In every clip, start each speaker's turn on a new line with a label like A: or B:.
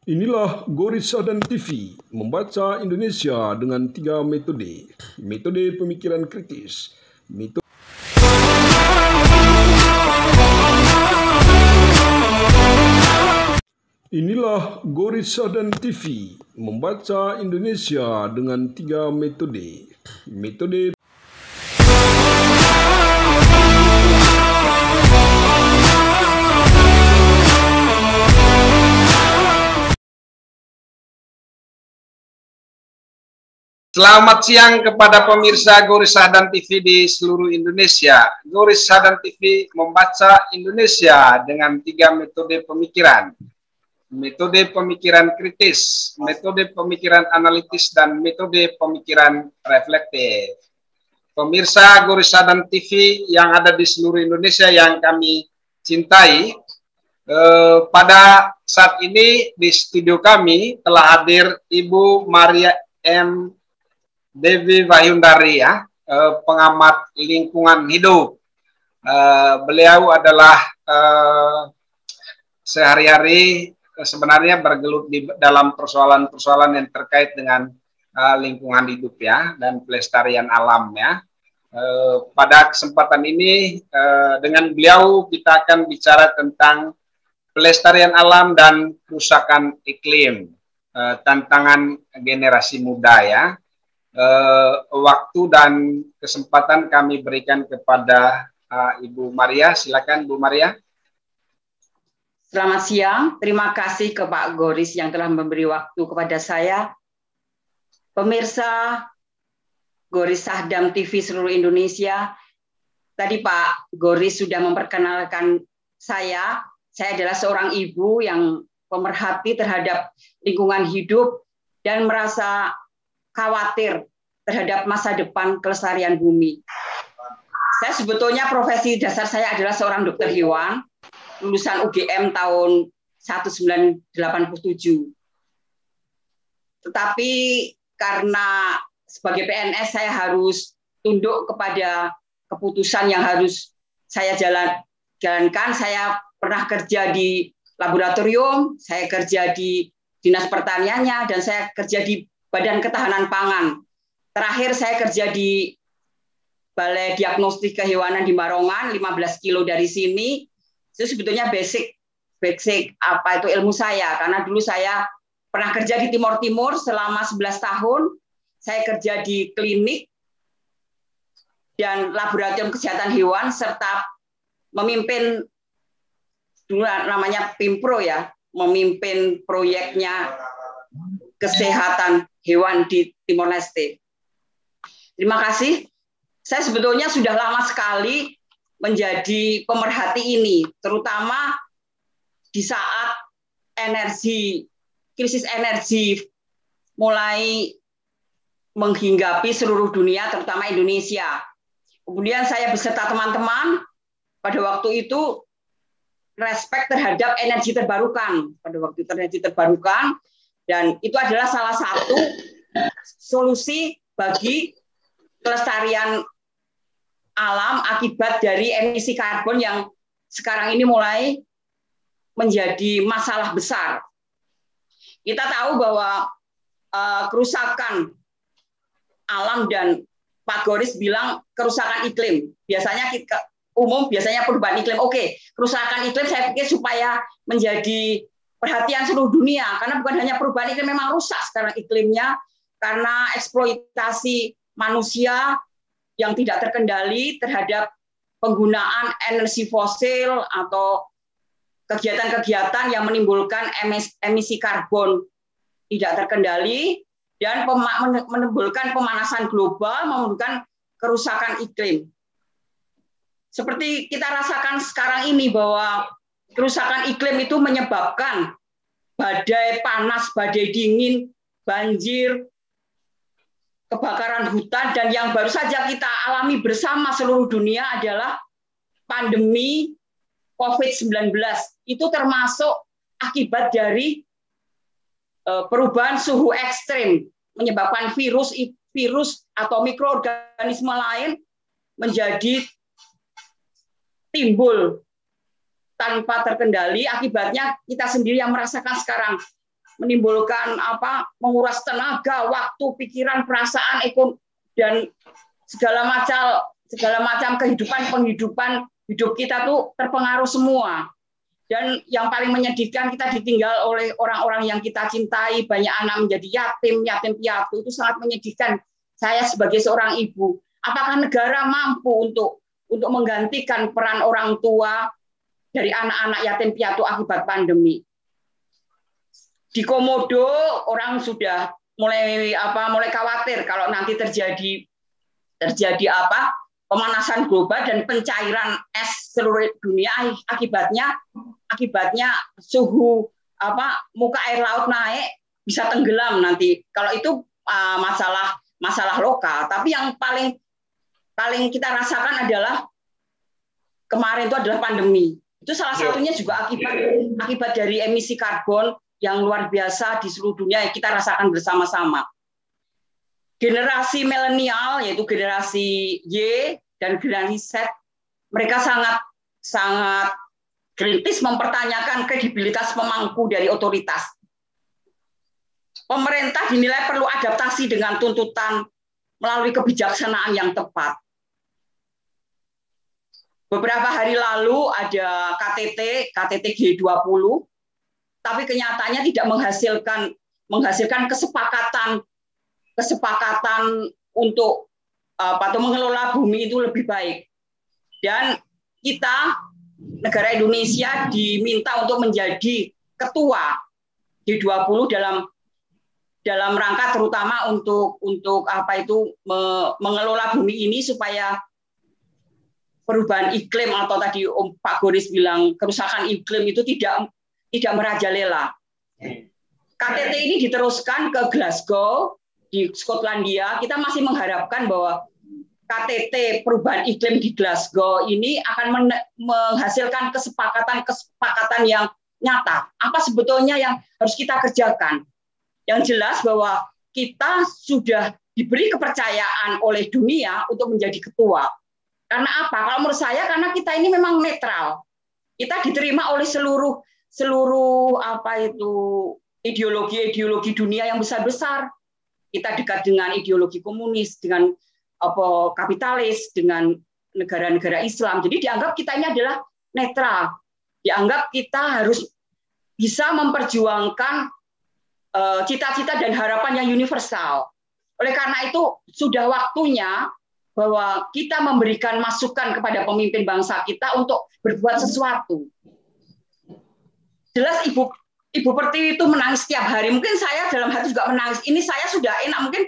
A: Inilah Goris Sadan TV, membaca Indonesia dengan 3 metode. Metode pemikiran kritis, Inilah Goris Sadan TV, membaca Indonesia dengan 3 metode. Metode
B: Selamat siang kepada pemirsa Goris Sadan TV di seluruh Indonesia. Goris Sadan TV membaca Indonesia dengan 3 metode pemikiran. Metode pemikiran kritis, metode pemikiran analitis, dan metode pemikiran reflektif. Pemirsa Goris Sadan TV yang ada di seluruh Indonesia yang kami cintai, pada saat ini di studio kami telah hadir Ibu Maria M. Dewi Wahyundari, pengamat lingkungan hidup. Beliau adalah sehari-hari sebenarnya bergelut di dalam persoalan-persoalan yang terkait dengan lingkungan hidup dan pelestarian alam Pada kesempatan ini dengan beliau kita akan bicara tentang pelestarian alam dan kerusakan iklim, tantangan generasi muda Waktu dan kesempatan kami berikan kepada Ibu Maria. Silakan Bu Maria.
C: Selamat siang, terima kasih ke Pak Goris yang telah memberi waktu kepada saya. Pemirsa Goris Sadan TV seluruh Indonesia, tadi Pak Goris sudah memperkenalkan saya adalah seorang ibu yang pemerhati terhadap lingkungan hidup dan merasa khawatir terhadap masa depan kelestarian bumi. Saya sebetulnya profesi dasar saya adalah seorang dokter hewan, lulusan UGM tahun 1987. Tetapi karena sebagai PNS saya harus tunduk kepada keputusan yang harus saya jalankan. Saya pernah kerja di laboratorium, saya kerja di Dinas Pertaniannya, dan saya kerja di Badan Ketahanan Pangan. Terakhir saya kerja di Balai Diagnostik Kehewanan di Barongan, 15 kilo dari sini. Itu sebetulnya basic apa itu ilmu saya, karena dulu saya pernah kerja di Timur Timur selama 11 tahun. Saya kerja di klinik dan laboratorium kesehatan hewan serta memimpin dulu namanya Pimpro memimpin proyeknya kesehatan hewan di Timor Leste. Terima kasih. Saya sebetulnya sudah lama sekali menjadi pemerhati ini, terutama di saat krisis energi mulai menghinggapi seluruh dunia, terutama Indonesia. Kemudian saya beserta teman-teman pada waktu itu respek terhadap energi terbarukan. Dan itu adalah salah satu solusi bagi kelestarian alam akibat dari emisi karbon yang sekarang ini mulai menjadi masalah besar. Kita tahu bahwa kerusakan alam, dan Pak Goris bilang kerusakan iklim. Biasanya perubahan iklim. Oke, kerusakan iklim saya pikir supaya menjadi perhatian seluruh dunia, karena bukan hanya perubahan iklim memang rusak sekarang iklimnya karena eksploitasi manusia yang tidak terkendali terhadap penggunaan energi fosil atau kegiatan-kegiatan yang menimbulkan emisi karbon tidak terkendali dan menimbulkan pemanasan global, menimbulkan kerusakan iklim. Seperti kita rasakan sekarang ini bahwa kerusakan iklim itu menyebabkan badai panas, badai dingin, banjir, kebakaran hutan, dan yang baru saja kita alami bersama seluruh dunia adalah pandemi COVID-19. Itu termasuk akibat dari perubahan suhu ekstrim, menyebabkan virus atau mikroorganisme lain menjadi timbul tanpa terkendali. Akibatnya kita sendiri yang merasakan sekarang menimbulkan menguras tenaga, waktu, pikiran, perasaan, ekonomi dan segala macam penghidupan hidup kita tuh terpengaruh semua. Dan yang paling menyedihkan, kita ditinggal oleh orang-orang yang kita cintai, banyak anak menjadi yatim piatu, itu sangat menyedihkan. Saya sebagai seorang ibu, apakah negara mampu untuk menggantikan peran orang tua dari anak-anak yatim piatu akibat pandemi? Di Komodo orang sudah mulai khawatir kalau nanti terjadi pemanasan global dan pencairan es seluruh dunia, akibatnya suhu muka air laut naik, bisa tenggelam nanti. Kalau itu masalah lokal, tapi yang paling kita rasakan adalah kemarin itu adalah pandemi. Itu salah satunya juga akibat dari emisi karbon yang luar biasa di seluruh dunia yang kita rasakan bersama-sama. Generasi milenial, yaitu generasi Y dan generasi Z, mereka sangat kritis mempertanyakan kredibilitas pemangku dari otoritas. Pemerintah dinilai perlu adaptasi dengan tuntutan melalui kebijaksanaan yang tepat. Beberapa hari lalu ada KTT G20, tapi kenyataannya tidak menghasilkan kesepakatan untuk mengelola bumi itu lebih baik. Dan kita, negara Indonesia, diminta untuk menjadi ketua G20 dalam rangka terutama untuk mengelola bumi ini supaya perubahan iklim, atau tadi Pak Goris bilang kerusakan iklim itu tidak merajalela. KTT ini diteruskan ke Glasgow di Skotlandia. Kita masih mengharapkan bahwa KTT perubahan iklim di Glasgow ini akan menghasilkan kesepakatan yang nyata. Apa sebetulnya yang harus kita kerjakan? Yang jelas bahwa kita sudah diberi kepercayaan oleh dunia untuk menjadi ketua. Karena apa? Kalau menurut saya, karena kita ini memang netral. Kita diterima oleh seluruh ideologi dunia yang besar-besar. Kita dekat dengan ideologi komunis, dengan kapitalis, dengan negara-negara Islam. Jadi dianggap kita ini adalah netral. Dianggap kita harus bisa memperjuangkan cita-cita dan harapan yang universal. Oleh karena itu sudah waktunya bahwa kita memberikan masukan kepada pemimpin bangsa kita untuk berbuat sesuatu. Jelas Ibu Pertiwi itu menangis setiap hari. Mungkin saya dalam hati juga menangis. Ini saya sudah enak. Mungkin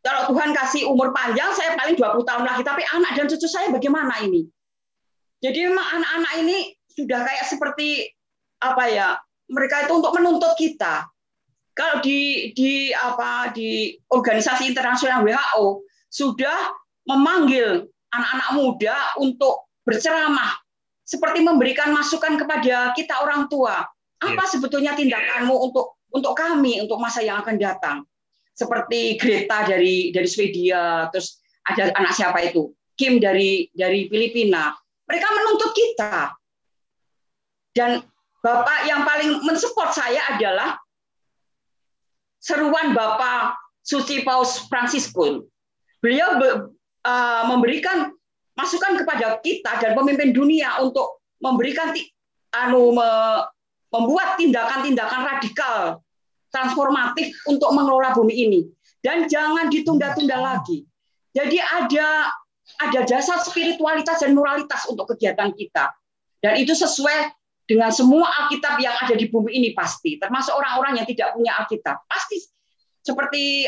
C: kalau Tuhan kasih umur panjang, saya paling 20 tahun lagi. Tapi anak dan cucu saya bagaimana ini? Jadi memang anak-anak ini sudah kayak seperti mereka itu untuk menuntut kita. Kalau di organisasi internasional WHO sudah memanggil anak-anak muda untuk berceramah, seperti memberikan masukan kepada kita orang tua. Apa sebetulnya tindakanmu untuk kami, untuk masa yang akan datang? Seperti Greta dari Swedia, terus ada anak siapa itu? Kim dari Filipina. Mereka menuntut kita. Dan Bapak yang paling mensupport saya adalah seruan Bapak Suci Paus Fransiskus. Beliau memberikan masukan kepada kita dan pemimpin dunia untuk memberikan membuat tindakan-tindakan radikal transformatif untuk mengelola bumi ini, dan jangan ditunda-tunda lagi. Jadi ada dasar spiritualitas dan moralitas untuk kegiatan kita, dan itu sesuai dengan semua Alkitab yang ada di bumi ini pasti, termasuk orang-orang yang tidak punya Alkitab. Pasti seperti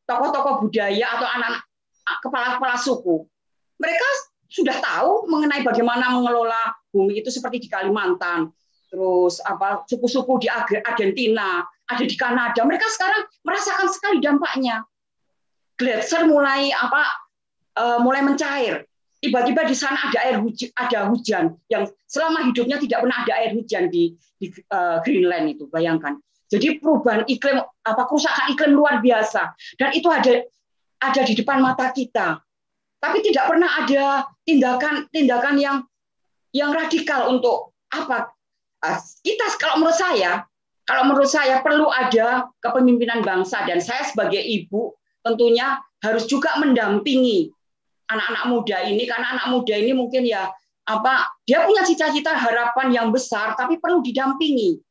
C: tokoh-tokoh budaya atau anak-anak kepala-kepala suku. Mereka sudah tahu mengenai bagaimana mengelola bumi itu, seperti di Kalimantan, terus suku-suku di Argentina, ada di Kanada. Mereka sekarang merasakan sekali dampaknya. Gletser mulai mencair. Tiba-tiba di sana ada hujan yang selama hidupnya tidak pernah ada air hujan di Greenland itu, bayangkan. Jadi perubahan iklim, kerusakan iklim luar biasa, dan itu ada di depan mata kita. Tapi tidak pernah ada tindakan yang radikal untuk kita kalau menurut saya perlu ada kepemimpinan bangsa, dan saya sebagai ibu tentunya harus juga mendampingi anak-anak muda ini, karena anak muda ini mungkin ya dia punya cita-cita, harapan yang besar, tapi perlu didampingi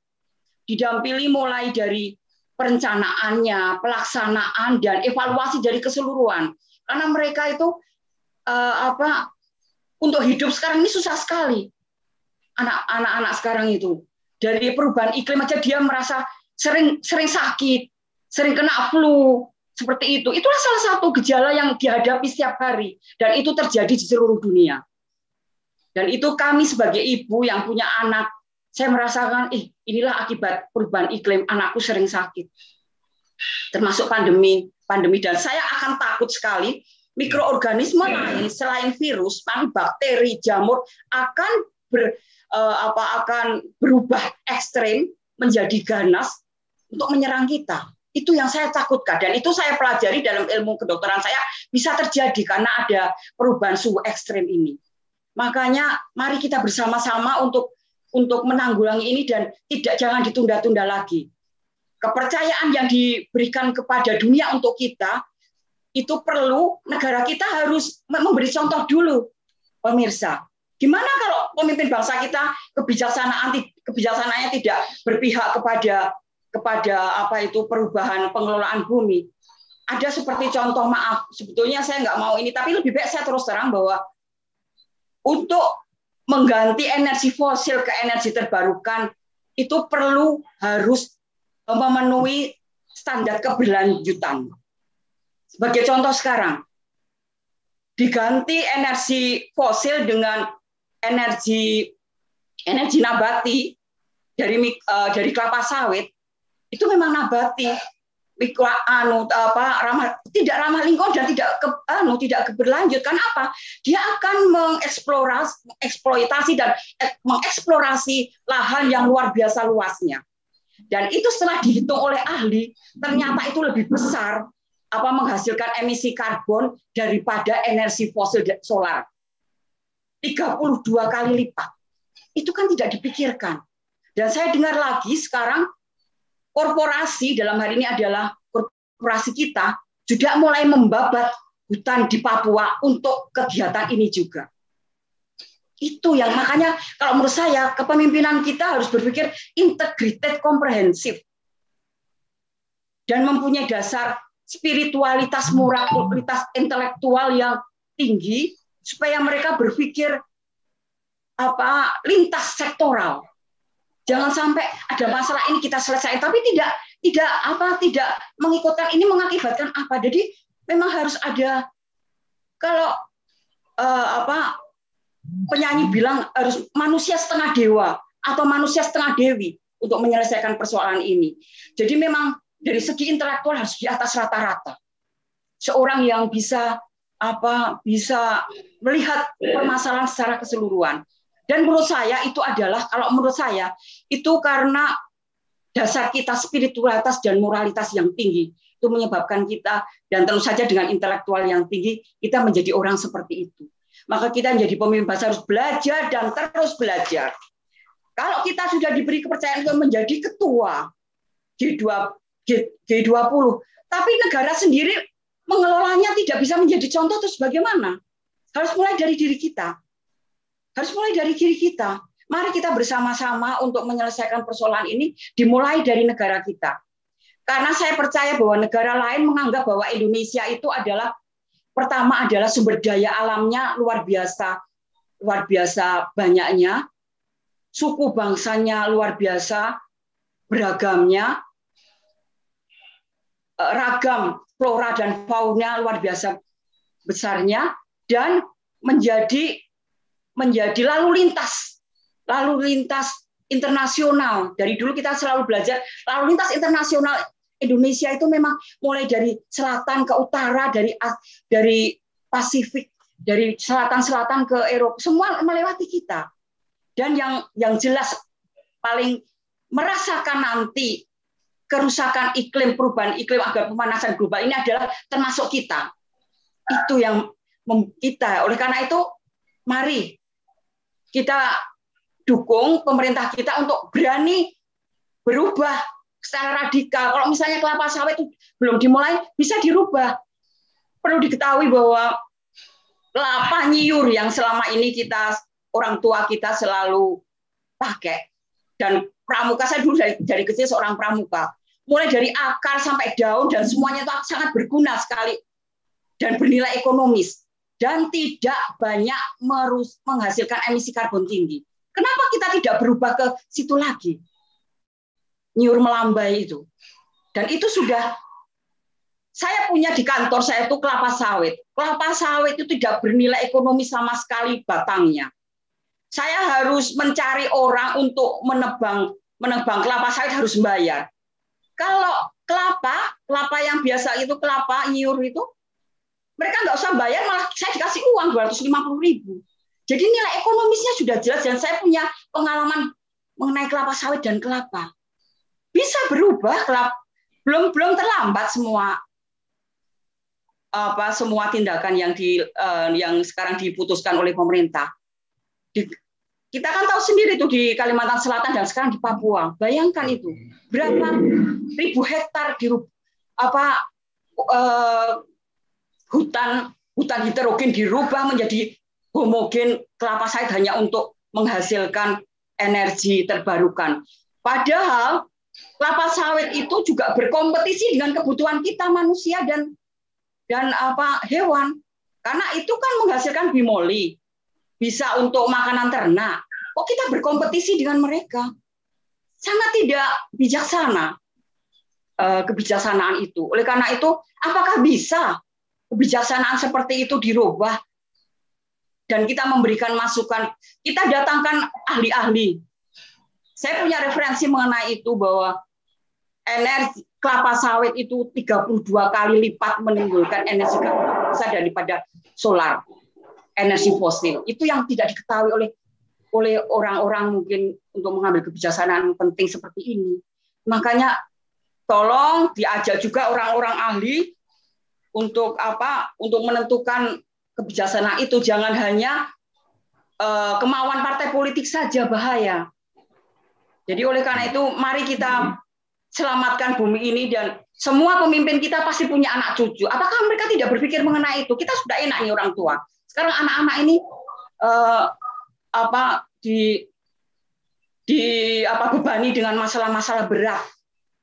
C: mulai dari perencanaannya, pelaksanaan, dan evaluasi dari keseluruhan. Karena mereka itu untuk hidup sekarang ini susah sekali. Anak-anak sekarang itu dari perubahan iklim aja dia merasa sering sakit, sering kena flu, seperti itu. Itulah salah satu gejala yang dihadapi setiap hari, dan itu terjadi di seluruh dunia. Dan itu kami sebagai ibu yang punya anak, saya merasakan, inilah akibat perubahan iklim, anakku sering sakit. Termasuk pandemi, dan saya akan takut sekali mikroorganisme lain selain virus, bakteri, jamur akan berubah ekstrem menjadi ganas untuk menyerang kita. Itu yang saya takutkan, dan itu saya pelajari dalam ilmu kedokteran saya bisa terjadi karena ada perubahan suhu ekstrem ini. Makanya mari kita bersama-sama untuk menanggulangi ini, dan jangan ditunda-tunda lagi. Kepercayaan yang diberikan kepada dunia untuk kita itu perlu negara kita harus memberi contoh dulu, pemirsa. Gimana kalau pemimpin bangsa kita kebijaksanaannya tidak berpihak kepada perubahan pengelolaan bumi? Ada seperti contoh, maaf, sebetulnya saya nggak mau ini, tapi lebih baik saya terus terang bahwa untuk mengganti energi fosil ke energi terbarukan itu harus memenuhi standar keberlanjutan. Sebagai contoh sekarang, diganti energi fosil dengan energi nabati dari kelapa sawit, itu memang nabati, tidak ramah lingkungan dan tidak berlanjut. Karena apa? Dia akan mengeksploitasi dan mengeksplorasi lahan yang luar biasa luasnya. Dan itu setelah dihitung oleh ahli, ternyata itu lebih besar menghasilkan emisi karbon daripada energi fosil solar. 32 kali lipat. Itu kan tidak dipikirkan. Dan saya dengar lagi sekarang korporasi, dalam hari ini adalah korporasi kita, sudah mulai membabat hutan di Papua untuk kegiatan ini juga. Itu yang makanya kalau menurut saya kepemimpinan kita harus berpikir integrated, komprehensif, dan mempunyai dasar spiritualitas, moralitas intelektual yang tinggi, supaya mereka berpikir lintas sektoral. Jangan sampai ada masalah ini kita selesai, tapi tidak mengikutkan ini mengakibatkan apa. Jadi memang harus ada, kalau penyanyi bilang harus manusia setengah dewa atau manusia setengah dewi untuk menyelesaikan persoalan ini. Jadi memang dari segi intelektual harus di atas rata-rata. Seorang yang bisa melihat permasalahan secara keseluruhan. Dan menurut saya itu adalah, kalau menurut saya itu karena dasar kita spiritualitas dan moralitas yang tinggi itu menyebabkan kita, dan tentu saja dengan intelektual yang tinggi kita menjadi orang seperti itu. Maka kita menjadi pemimpin bangsa harus belajar dan terus belajar. Kalau kita sudah diberi kepercayaan untuk menjadi ketua G20, tapi negara sendiri mengelolanya tidak bisa menjadi contoh, terus bagaimana? Harus mulai dari diri kita. Mari kita bersama-sama untuk menyelesaikan persoalan ini, dimulai dari negara kita. Karena saya percaya bahwa negara lain menganggap bahwa Indonesia itu adalah, pertama adalah sumber daya alamnya luar biasa banyaknya, suku bangsanya luar biasa beragamnya, ragam flora dan fauna luar biasa besarnya, dan menjadi lalu lintas internasional. Dari dulu kita selalu belajar lalu lintas internasional Indonesia itu memang mulai dari selatan ke utara, dari Pasifik, dari selatan ke Eropa, semua melewati kita. Dan yang jelas paling merasakan nanti kerusakan iklim, perubahan iklim akibat pemanasan global ini adalah termasuk kita. Itu yang kita. Oleh karena itu, mari kita dukung pemerintah kita untuk berani berubah secara radikal. Kalau misalnya kelapa sawit itu belum dimulai, bisa dirubah. Perlu diketahui bahwa kelapa nyiur yang selama ini orang tua kita selalu pakai, dan pramuka, saya dulu dari kecil seorang pramuka, mulai dari akar sampai daun dan semuanya itu sangat berguna sekali dan bernilai ekonomis dan tidak banyak menghasilkan emisi karbon tinggi. Kenapa kita tidak berubah ke situ lagi? Nyiur melambai itu. Dan itu sudah saya punya di kantor saya itu kelapa sawit. Kelapa sawit itu tidak bernilai ekonomi sama sekali batangnya. Saya harus mencari orang untuk menebang kelapa sawit, harus membayar. Kalau kelapa yang biasa itu kelapa nyiur itu, mereka nggak usah bayar, malah saya dikasih uang 250.000. Jadi nilai ekonomisnya sudah jelas, dan saya punya pengalaman mengenai kelapa sawit dan kelapa. Bisa berubah, belum terlambat semua tindakan yang sekarang diputuskan oleh pemerintah. Kita kan tahu sendiri itu di Kalimantan Selatan dan sekarang di Papua. Bayangkan itu berapa ribu hektar hutan heterogen dirubah menjadi homogen kelapa sawit hanya untuk menghasilkan energi terbarukan. Padahal kelapa sawit itu juga berkompetisi dengan kebutuhan kita manusia dan hewan. Karena itu kan menghasilkan bimoli, bisa untuk makanan ternak. Kok kita berkompetisi dengan mereka? Sangat tidak bijaksana kebijaksanaan itu. Oleh karena itu, apakah bisa kebijaksanaan seperti itu dirubah dan kita memberikan masukan? Kita datangkan ahli-ahli. Saya punya referensi mengenai itu bahwa energi kelapa sawit itu 32 kali lipat menimbulkan energi karbon daripada solar, energi fosil. Itu yang tidak diketahui oleh orang-orang mungkin untuk mengambil kebijaksanaan penting seperti ini. Makanya tolong diajak juga orang-orang ahli untuk menentukan kebijaksanaan itu. Jangan hanya kemauan partai politik saja, bahaya. Jadi oleh karena itu mari kita selamatkan bumi ini, dan semua pemimpin kita pasti punya anak cucu. Apakah mereka tidak berpikir mengenai itu? Kita sudah enak nih orang tua. Sekarang anak-anak ini bebani dengan masalah-masalah berat,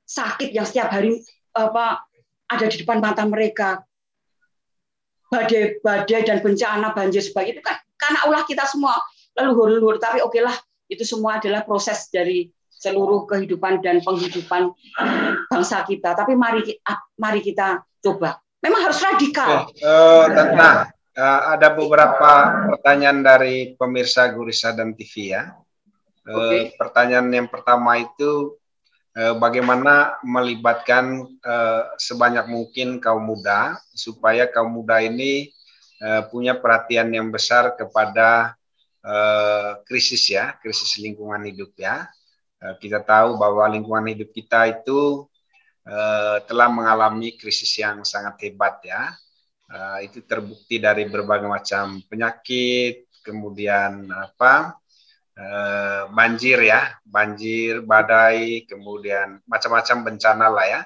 C: sakit yang setiap hari ada di depan mata mereka. Badai dan bencana banjir sebagainya itu kan karena ulah kita semua leluhur-leluhur. Tapi oke lah, itu semua adalah proses dari seluruh kehidupan dan penghidupan bangsa kita. Tapi mari kita coba. Memang harus radikal.
B: Ada beberapa pertanyaan dari pemirsa Gurisa dan TV ya. Pertanyaan yang pertama itu, bagaimana melibatkan sebanyak mungkin kaum muda supaya kaum muda ini punya perhatian yang besar kepada krisis lingkungan hidup ya. Kita tahu bahwa lingkungan hidup kita itu telah mengalami krisis yang sangat hebat ya. Itu terbukti dari berbagai macam penyakit, kemudian banjir, badai, kemudian macam-macam bencana lah ya.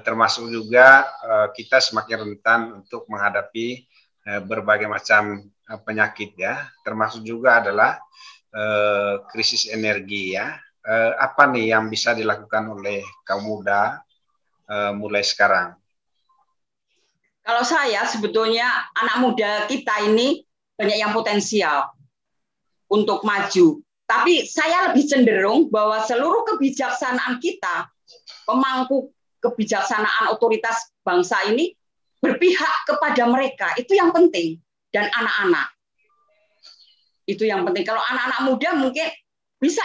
B: Termasuk juga kita semakin rentan untuk menghadapi berbagai macam penyakit ya. Termasuk juga adalah krisis energi ya. Apa nih yang bisa dilakukan oleh kaum muda mulai sekarang?
C: Kalau saya sebetulnya anak muda kita ini banyak yang potensial untuk maju. Tapi saya lebih cenderung bahwa seluruh kebijaksanaan kita, pemangku kebijaksanaan otoritas bangsa ini berpihak kepada mereka. Itu yang penting. Dan anak-anak. Itu yang penting. Kalau anak-anak muda mungkin bisa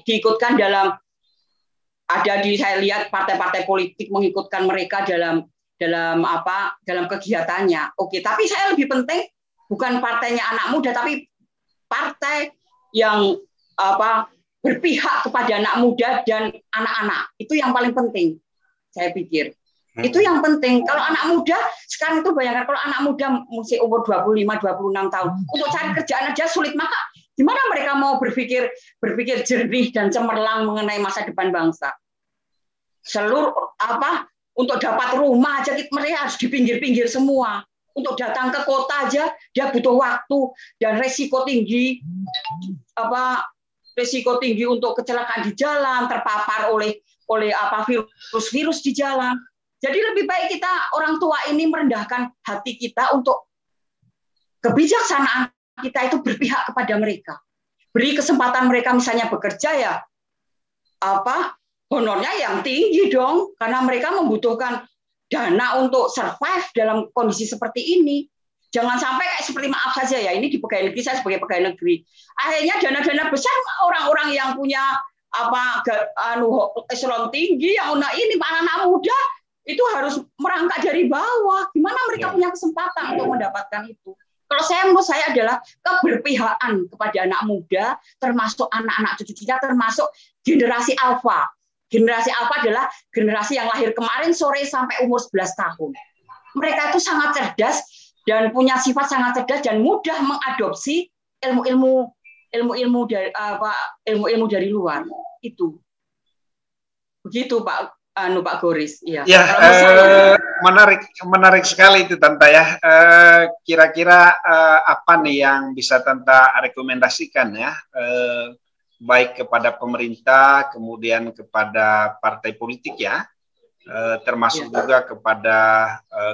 C: diikutkan saya lihat partai-partai politik mengikutkan mereka dalam kegiatannya. Oke, tapi saya lebih penting bukan partainya anak muda, tapi partai yang berpihak kepada anak muda dan anak-anak. Itu yang paling penting, saya pikir. Itu yang penting. Kalau anak muda, sekarang itu bayangkan kalau anak muda masih umur 25-26 tahun, untuk cari kerjaan aja sulit, maka Gimana mereka mau berpikir jernih dan cemerlang mengenai masa depan bangsa? Seluruh untuk dapat rumah aja mereka harus di pinggir-pinggir semua. Untuk datang ke kota aja dia butuh waktu dan resiko tinggi untuk kecelakaan di jalan, terpapar oleh virus-virus di jalan. Jadi lebih baik kita orang tua ini merendahkan hati kita untuk kebijaksanaan kita itu berpihak kepada mereka. Beri kesempatan mereka misalnya bekerja ya honornya yang tinggi dong, karena mereka membutuhkan dana untuk survive dalam kondisi seperti ini. Jangan sampai kayak seperti maaf saja ya, ini di pegawai negeri, saya sebagai pegawai negeri. Akhirnya dana-dana besar orang-orang yang punya eselon tinggi, yang ini anak-anak muda itu harus merangkak dari bawah. Gimana mereka punya kesempatan untuk mendapatkan itu? Kalau menurut saya adalah keberpihakan kepada anak muda, termasuk anak-anak cucu kita, termasuk generasi alfa. Generasi alfa adalah generasi yang lahir kemarin sore sampai umur 11 tahun. Mereka itu sangat cerdas dan punya sifat sangat cerdas dan mudah mengadopsi ilmu-ilmu dari luar. Itu. Begitu Pak Goris. Iya.
B: Ya, menarik sekali itu Tante ya. Kira-kira apa nih yang bisa Tante rekomendasikan ya? Baik kepada pemerintah, kemudian kepada partai politik ya, termasuk juga kepada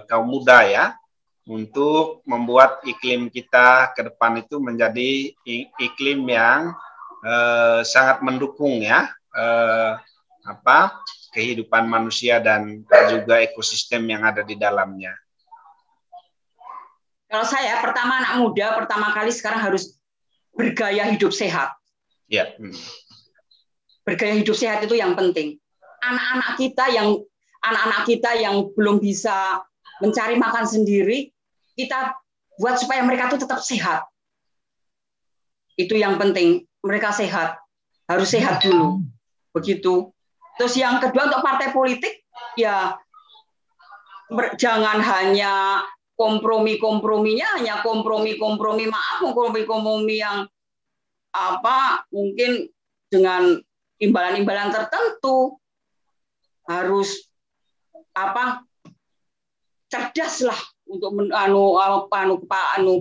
B: kaum muda ya, untuk membuat iklim kita ke depan itu menjadi iklim yang sangat mendukung ya kehidupan manusia dan juga ekosistem yang ada di dalamnya.
C: Kalau saya anak muda pertama kali sekarang harus bergaya hidup sehat.
B: Ya.
C: Bergaya hidup sehat itu yang penting. Anak-anak kita yang belum bisa mencari makan sendiri, kita buat supaya mereka itu tetap sehat. Itu yang penting. Mereka sehat, harus sehat dulu. Begitu. Terus yang kedua untuk partai politik, ya jangan hanya kompromi-komprominya, hanya kompromi-kompromi yang mungkin dengan imbalan-imbalan tertentu, harus cerdaslah untuk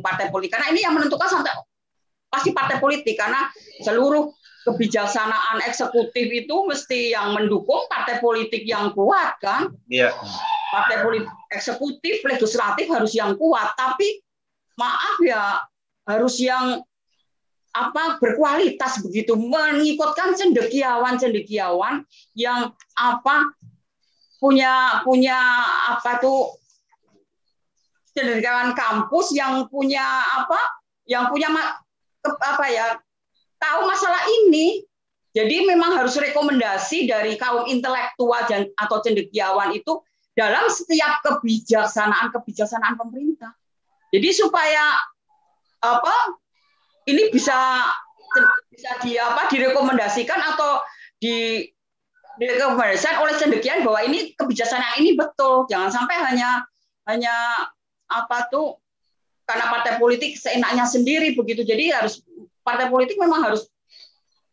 C: partai politik, karena ini yang menentukan pasti partai politik, karena seluruh kebijaksanaan eksekutif itu mesti yang mendukung partai politik yang kuat kan.
B: Iya.
C: Partai politik eksekutif, legislatif harus yang kuat, tapi maaf ya harus yang berkualitas begitu, mengikutkan cendekiawan yang punya cendekiawan kampus yang punya tahu masalah ini. Jadi memang harus rekomendasi dari kaum intelektual atau cendekiawan itu dalam setiap kebijaksanaan pemerintah. Jadi supaya ini bisa direkomendasikan atau direkomendasikan oleh cendekiawan bahwa ini kebijaksanaan ini betul. Jangan sampai hanya karena partai politik seenaknya sendiri begitu. Jadi partai politik memang harus,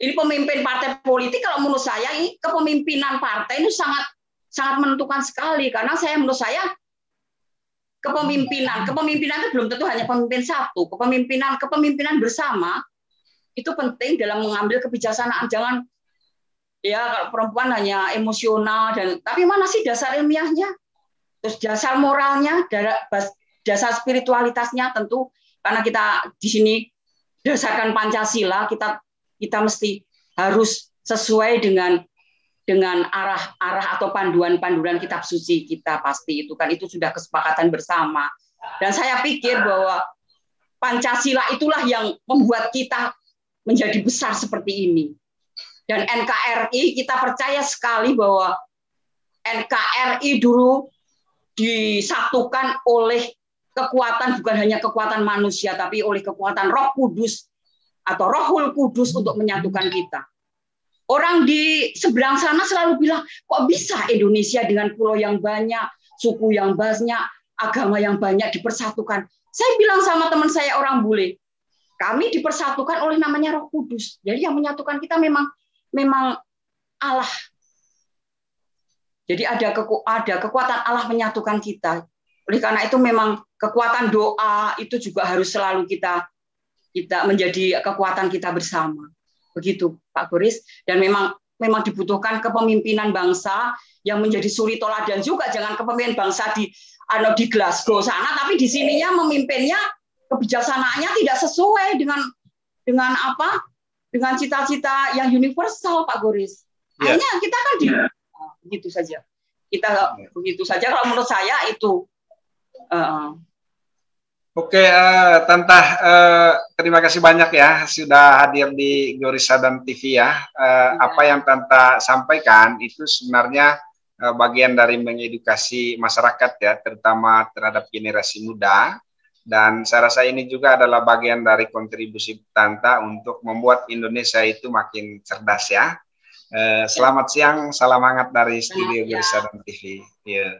C: ini pemimpin partai politik kalau menurut saya ini kepemimpinan partai itu sangat menentukan sekali, karena menurut saya kepemimpinan itu belum tentu hanya pemimpin satu, kepemimpinan bersama itu penting dalam mengambil kebijaksanaan. Jangan kalau perempuan hanya emosional tapi mana sih dasar ilmiahnya, terus dasar moralnya, dasar spiritualitasnya. Tentu karena kita di sini berdasarkan Pancasila, kita mesti harus sesuai dengan arah atau panduan kitab suci kita, pasti itu kan, itu sudah kesepakatan bersama. Dan saya pikir bahwa Pancasila itulah yang membuat kita menjadi besar seperti ini. Dan NKRI, kita percaya sekali bahwa NKRI dulu disatukan oleh kekuatan, bukan hanya kekuatan manusia, tapi oleh kekuatan Roh Kudus atau Rohul Kudus untuk menyatukan kita. Orang di seberang sana selalu bilang, kok bisa Indonesia dengan pulau yang banyak, suku yang banyak, agama yang banyak dipersatukan. Saya bilang sama teman saya orang bule, kami dipersatukan oleh namanya Roh Kudus. Jadi yang menyatukan kita memang Allah. Jadi ada kekuatan Allah menyatukan kita. Oleh karena itu memang kekuatan doa itu juga harus selalu kita menjadi kekuatan kita bersama. Begitu Pak Goris. Dan memang dibutuhkan kepemimpinan bangsa yang menjadi suri toladan juga. Jangan kepemimpinan bangsa di Glasgow sana, tapi di sininya memimpinnya kebijaksanaannya tidak sesuai dengan cita-cita yang universal Pak Goris. Akhirnya kita kan begitu saja. Begitu saja kalau menurut saya itu.
B: Oke, Tante, terima kasih banyak ya sudah hadir di Gori Sadan TV ya. Apa yang Tante sampaikan itu sebenarnya bagian dari mengedukasi masyarakat ya, terutama terhadap generasi muda. Dan saya rasa ini juga adalah bagian dari kontribusi Tante untuk membuat Indonesia itu makin cerdas ya. Selamat siang, salam hangat dari studio Gori Sadan TV. Yeah.